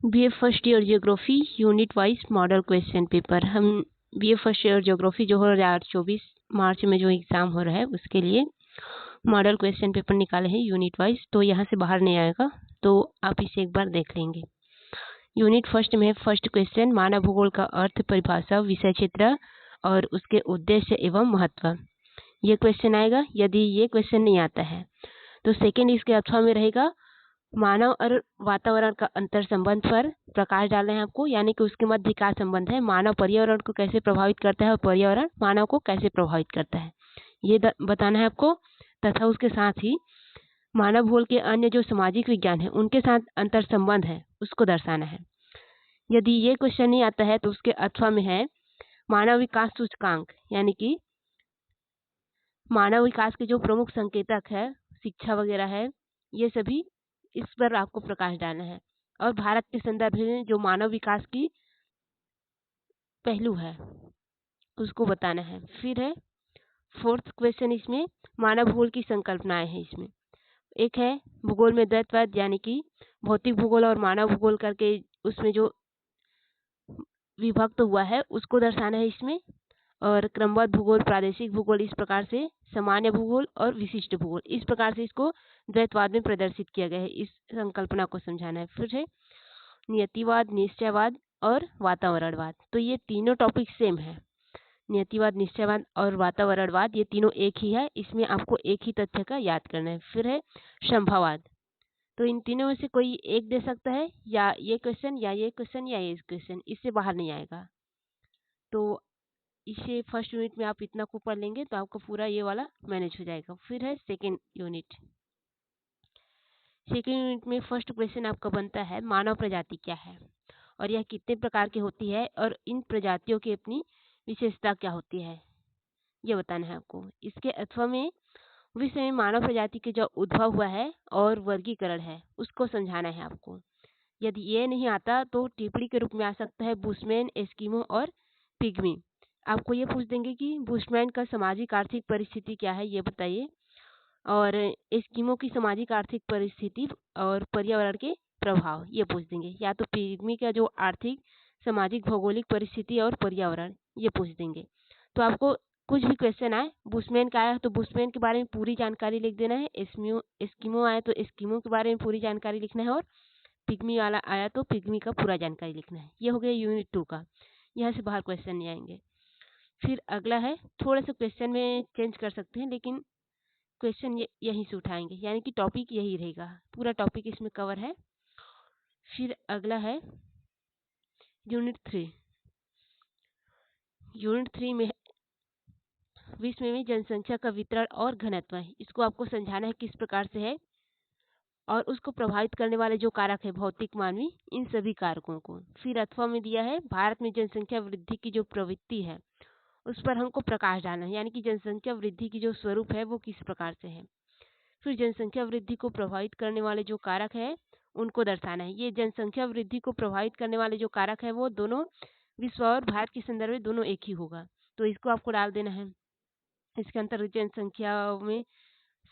BA first year geography unit wise model question paper. हम BA first year geography जो 2024 मार्च में जो exam हो रहा है उसके लिए मॉडल क्वेश्चन पेपर निकाले हैं यूनिट वाइज। तो यहाँ से बाहर नहीं आएगा, तो आप इसे एक बार देख लेंगे। यूनिट फर्स्ट में फर्स्ट क्वेश्चन, मानव भूगोल का अर्थ, परिभाषा, विषय क्षेत्र और उसके उद्देश्य एवं महत्व। ये क्वेश्चन आएगा। यदि ये क्वेश्चन नहीं आता है तो सेकेंड इसके अथवा में रहेगा, मानव और वातावरण का अंतर संबंध पर प्रकाश डालना है आपको, यानी कि उसके मध्य क्या संबंध है, मानव पर्यावरण को कैसे प्रभावित करता है और पर्यावरण मानव को कैसे प्रभावित करता है, ये बताना है आपको। तथा उसके साथ ही मानव भूगोल के अन्य जो सामाजिक विज्ञान है उनके साथ अंतर संबंध है उसको दर्शाना है। यदि ये क्वेश्चन नहीं आता है तो उसके अथवा में है मानव विकास सूचकांक, यानी कि मानव विकास के जो प्रमुख संकेतक है, शिक्षा वगैरह है, ये सभी इस पर आपको प्रकाश डालना है। और भारत के संदर्भ में जो मानव विकास की पहलू है उसको बताना है। फिर है फोर्थ क्वेश्चन, इसमें मानव भूगोल की संकल्पनाएं हैं। इसमें एक है भूगोल में द्वैतवाद, यानी कि भौतिक भूगोल और मानव भूगोल करके उसमें जो विभक्त हुआ है उसको दर्शाना है इसमें। और क्रमबद्ध भूगोल, प्रादेशिक भूगोल, इस प्रकार से सामान्य भूगोल और विशिष्ट भूगोल, इस प्रकार से इसको द्वैतवाद में प्रदर्शित किया गया है। इस संकल्पना को समझाना है। फिर है नियतिवाद, निश्चयवाद और वातावरणवाद। तो ये तीनों टॉपिक सेम है। नियतिवाद, निश्चयवाद और वातावरणवाद ये तीनों एक ही है। इसमें आपको एक ही तथ्य का याद करना है। फिर है संभववाद। तो इन तीनों में से कोई एक दे सकता है, या ये क्वेश्चन या ये क्वेश्चन या ये क्वेश्चन, इससे बाहर नहीं आएगा। तो इसे फर्स्ट यूनिट में आप इतना को पढ़ लेंगे तो आपका पूरा ये वाला मैनेज हो जाएगा। फिर है सेकेंड यूनिट। सेकेंड यूनिट में फर्स्ट क्वेश्चन आपका बनता है मानव प्रजाति क्या है और यह कितने प्रकार की होती है और इन प्रजातियों की अपनी विशेषता क्या होती है, ये बताना है आपको। इसके अथवा में विश्व में मानव प्रजाति के जो उद्भव हुआ है और वर्गीकरण है उसको समझाना है आपको। यदि ये नहीं आता तो टिप्पणी के रूप में आ सकता है बुशमैन, एस्किमो और पिग्मी। आपको ये पूछ देंगे कि बुशमैन का सामाजिक आर्थिक परिस्थिति क्या है, ये बताइए। और एस्किमो की सामाजिक आर्थिक परिस्थिति और पर्यावरण के प्रभाव, ये पूछ देंगे। या तो पिग्मी का जो आर्थिक, सामाजिक, भौगोलिक परिस्थिति और पर्यावरण, ये पूछ देंगे। तो आपको कुछ भी क्वेश्चन आए, बुशमैन का आया तो बुशमैन के बारे में पूरी जानकारी लिख देना है। एस्किमो आया तो एस्किमो के बारे में पूरी जानकारी लिखना है। और पिग्मी वाला आया तो पिग्मी का पूरा जानकारी लिखना है। ये हो गया यूनिट 2 का। यहाँ से बाहर क्वेश्चन नहीं आएंगे। फिर अगला है, थोड़ा सा क्वेश्चन में चेंज कर सकते हैं लेकिन क्वेश्चन यहीं से उठाएंगे, यानी कि टॉपिक यही रहेगा, पूरा टॉपिक इसमें कवर है। फिर अगला है यूनिट 3। यूनिट 3 में विश्व में जनसंख्या का वितरण और घनत्व है। इसको आपको समझाना है किस प्रकार से है और उसको प्रभावित करने वाले जो कारक है, भौतिक, मानवीय, इन सभी कारकों को। फिर अथवा में दिया है भारत में जनसंख्या वृद्धि की जो प्रवृत्ति है उस पर हमको प्रकाश डालना है, यानी कि जनसंख्या वृद्धि की जो स्वरूप है वो किस प्रकार से है। फिर जनसंख्या वृद्धि को प्रभावित करने वाले जो कारक है उनको दर्शाना है। ये जनसंख्या वृद्धि को प्रभावित करने वाले जो कारक है वो दोनों विश्व और भारत के संदर्भ में दोनों एक ही होगा, तो इसको आपको डाल देना है। इसके अंतर्गत जनसंख्या में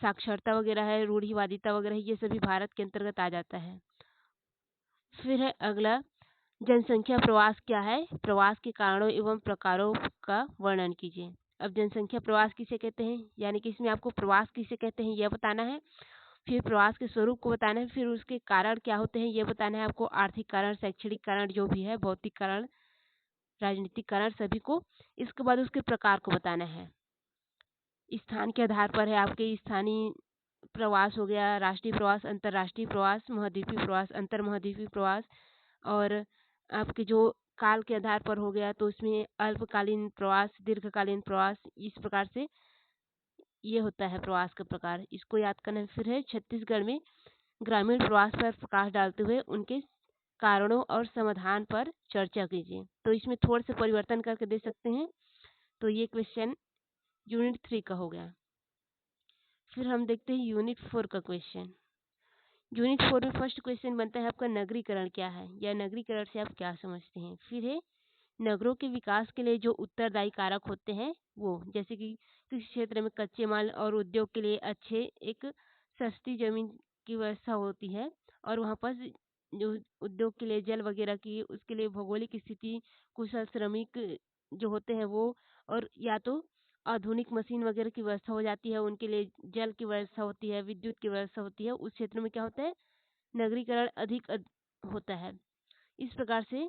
साक्षरता वगैरह है, रूढ़िवादिता वगैरह, ये सभी भारत के अंतर्गत आ जाता है। फिर है अगला, जनसंख्या प्रवास क्या है, प्रवास के कारणों एवं प्रकारों का वर्णन कीजिए। अब जनसंख्या प्रवास किसे कहते हैं, यानी कि इसमें आपको प्रवास किसे कहते हैं यह बताना है। फिर प्रवास के स्वरूप को बताना है। फिर उसके कारण क्या होते हैं ये बताना है आपको। आर्थिक कारण, शैक्षणिक कारण जो भी है, भौतिक कारण, राजनीतिक कारण, सभी को। इसके बाद उसके प्रकार को बताना है। स्थान के आधार पर है आपके स्थानीय प्रवास हो गया, राष्ट्रीय प्रवास, अंतर्राष्ट्रीय प्रवास, महाद्वीपीय प्रवास, अंतर महाद्वीपीय प्रवास। और आपके जो काल के आधार पर हो गया तो उसमें अल्पकालीन प्रवास, दीर्घकालीन प्रवास, इस प्रकार से ये होता है प्रवास का प्रकार, इसको याद करना है। फिर है छत्तीसगढ़ में ग्रामीण प्रवास पर प्रकाश डालते हुए उनके कारणों और समाधान पर चर्चा कीजिए। तो इसमें थोड़ा सा परिवर्तन करके दे सकते हैं। तो ये क्वेश्चन यूनिट 3 का हो गया। फिर हम देखते हैं यूनिट 4 का क्वेश्चन। यूनिट 4 में फर्स्ट क्वेश्चन बनता है आपका नगरीकरण क्या है, या नगरीकरण से आप क्या समझते हैं। फिर है नगरों के विकास के लिए जो उत्तरदायी कारक होते हैं वो, जैसे कि किसी क्षेत्र में कच्चे माल और उद्योग के लिए अच्छे एक सस्ती जमीन की व्यवस्था होती है और वहाँ पर जो उद्योग के लिए जल वगैरह की, उसके लिए भौगोलिक स्थिति, कुशल श्रमिक जो होते हैं वो, और या तो आधुनिक मशीन वगैरह की व्यवस्था हो जाती है, उनके लिए जल की व्यवस्था होती है, विद्युत की व्यवस्था होती है, उस क्षेत्र में क्या होता है, नगरीकरण अधिक होता है। इस प्रकार से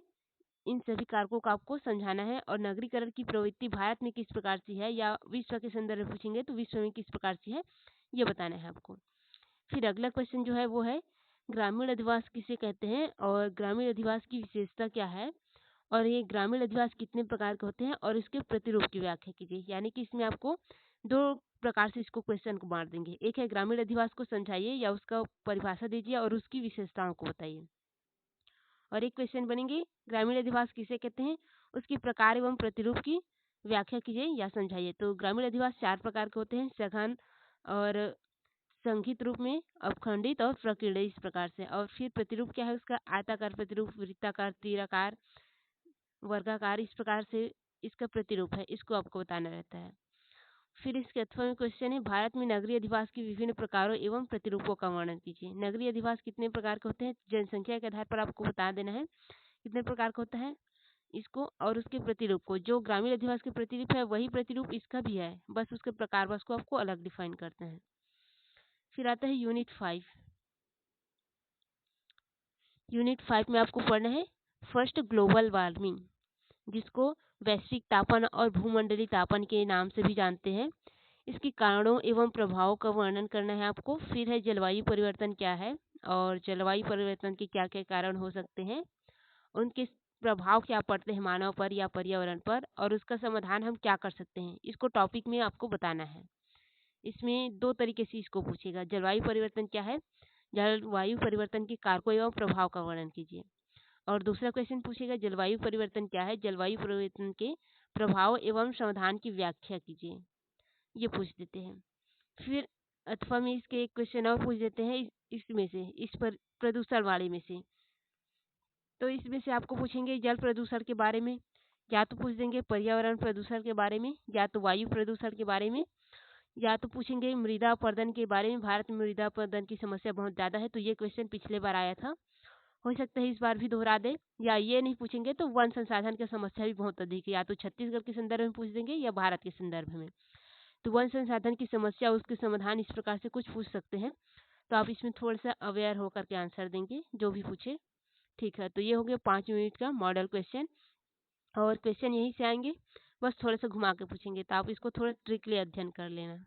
इन सभी कारकों को आपको समझाना है। और नगरीकरण की प्रवृत्ति भारत में किस प्रकार से है, या विश्व के संदर्भ में पूछेंगे तो विश्व में किस प्रकार से है, ये बताना है आपको। फिर अगला क्वेश्चन जो है वो है, ग्रामीण अधिवास किसे कहते हैं और ग्रामीण अधिवास की विशेषता क्या है, और ये ग्रामीण अधिवास कितने प्रकार के होते हैं और इसके प्रतिरूप की व्याख्या कीजिए। यानी कि इसमें आपको दो प्रकार से इसको क्वेश्चन को बांट देंगे। एक है ग्रामीण अधिवास को समझाइए या उसका परिभाषा दीजिए और उसकी विशेषताओं को बताइए। और एक क्वेश्चन बनेंगे, ग्रामीण अधिवास किसे कहते हैं, उसके प्रकार एवं प्रतिरूप की व्याख्या कीजिए या समझाइए। तो ग्रामीण अधिवास 4 प्रकार के होते हैं, सघन और संघित रूप में, अवखंडित और प्रकीर्णित, इस प्रकार से। और फिर प्रतिरूप क्या है उसका, आयताकार प्रतिरूप, वृत्ताकार, तीराकार, वर्गाकार, इस प्रकार से इसका प्रतिरूप है, इसको आपको बताना रहता है। फिर इसके 8वां क्वेश्चन है, भारत में नगरीय अधिवास के विभिन्न प्रकारों एवं प्रतिरूपों का वर्णन कीजिए। नगरीय अधिवास कितने प्रकार के होते हैं, जनसंख्या के आधार पर आपको बता देना है कितने प्रकार का होता है इसको, और उसके प्रतिरूप को। जो ग्रामीण अधिवास के प्रतिरूप है वही प्रतिरूप इसका भी है, बस उसके प्रकार बस को आपको अलग डिफाइन करते हैं। फिर आता है यूनिट 5। यूनिट 5 में आपको पढ़ना है फर्स्ट ग्लोबल वार्मिंग, जिसको वैश्विक तापन और भूमंडलीय तापन के नाम से भी जानते हैं। इसके कारणों एवं प्रभावों का वर्णन करना है आपको। फिर है जलवायु परिवर्तन क्या है और जलवायु परिवर्तन के क्या क्या कारण हो सकते हैं, उनके प्रभाव क्या पड़ते हैं मानव पर या पर्यावरण पर, और उसका समाधान हम क्या कर सकते हैं, इसको टॉपिक में आपको बताना है। इसमें दो तरीके से इसको पूछेगा, जलवायु परिवर्तन क्या है, जलवायु परिवर्तन के कारकों एवं प्रभाव का वर्णन कीजिए। और दूसरा क्वेश्चन पूछेगा, जलवायु परिवर्तन क्या है, जलवायु परिवर्तन के प्रभाव एवं समाधान की व्याख्या कीजिए। ये पूछ देते हैं। फिर अथवा में इसके एक क्वेश्चन और पूछ देते हैं इसमें से, इस पर प्रदूषण वाले में से। तो इसमें से आपको पूछेंगे जल प्रदूषण के बारे में, या तो पूछ देंगे पर्यावरण प्रदूषण के बारे में, या तो वायु प्रदूषण के बारे में, या तो पूछेंगे मृदा अपरदन के बारे में। भारत में मृदा अपरदन की समस्या बहुत ज़्यादा है, तो ये क्वेश्चन पिछले बार आया था, हो सकता है इस बार भी दोहरा दे। या ये नहीं पूछेंगे तो वन संसाधन की समस्या भी बहुत अधिक है, या तो छत्तीसगढ़ के संदर्भ में पूछ देंगे या भारत के संदर्भ में। तो वन संसाधन की समस्या, उसके समाधान, इस प्रकार से कुछ पूछ सकते हैं। तो आप इसमें थोड़ा सा अवेयर होकर के आंसर देंगे जो भी पूछे। ठीक है, तो ये हो गया 5 मिनट का मॉडल क्वेश्चन। और क्वेश्चन यहीं से आएंगे, बस थोड़ा सा घुमा के पूछेंगे, तो आप इसको थोड़ा ट्रिकली अध्ययन कर लेना।